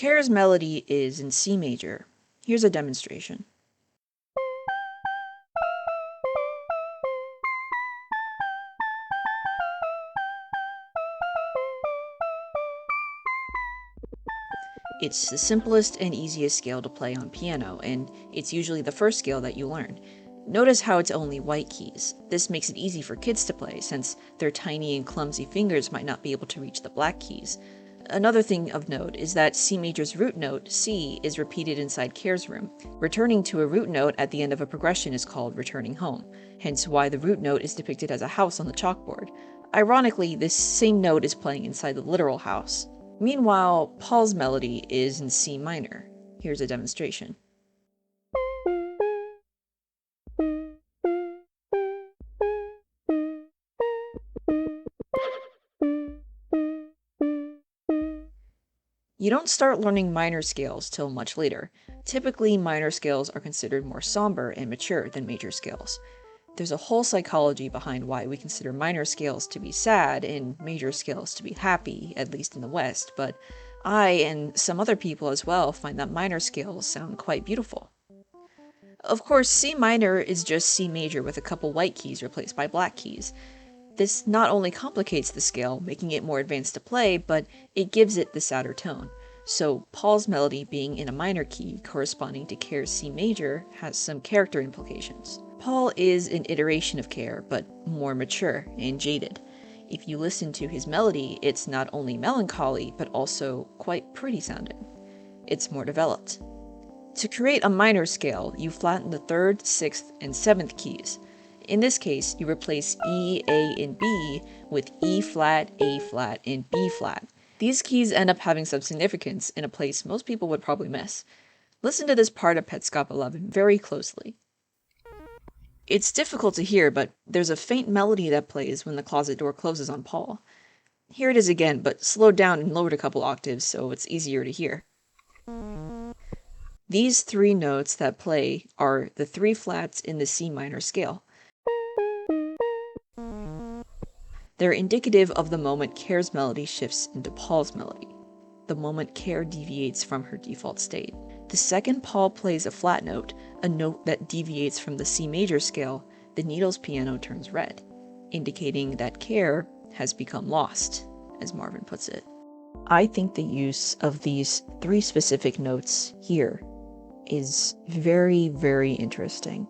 Care's melody is in C major. Here's a demonstration. It's the simplest and easiest scale to play on piano, and it's usually the first scale that you learn. Notice how it's only white keys. This makes it easy for kids to play, since their tiny and clumsy fingers might not be able to reach the black keys. Another thing of note is that C major's root note, C, is repeated inside Care's room. Returning to a root note at the end of a progression is called returning home, hence why the root note is depicted as a house on the chalkboard. Ironically, this same note is playing inside the literal house. Meanwhile, Paul's melody is in C minor. Here's a demonstration. You don't start learning minor scales till much later. Typically, minor scales are considered more somber and mature than major scales. There's a whole psychology behind why we consider minor scales to be sad and major scales to be happy, at least in the West, but I, and some other people as well, find that minor scales sound quite beautiful. Of course, C minor is just C major with a couple white keys replaced by black keys. This not only complicates the scale, making it more advanced to play, but it gives it the sadder tone. So Paul's melody being in a minor key corresponding to Care's C major has some character implications. Paul is an iteration of Care, but more mature and jaded. If you listen to his melody, it's not only melancholy, but also quite pretty sounding. It's more developed. To create a minor scale, you flatten the 3rd, 6th, and 7th keys. In this case, you replace E, A, and B with E flat, A flat, and B flat. These keys end up having some significance in a place most people would probably miss. Listen to this part of Petscop 11 very closely. It's difficult to hear, but there's a faint melody that plays when the closet door closes on Paul. Here it is again, but slowed down and lowered a couple octaves so it's easier to hear. These 3 notes that play are the 3 flats in the C minor scale. They're indicative of the moment Care's melody shifts into Paul's melody, the moment Care deviates from her default state. The second Paul plays a flat note, a note that deviates from the C major scale, the needle's piano turns red, indicating that Care has become lost, as Marvin puts it. I think the use of these 3 specific notes here is very, very interesting.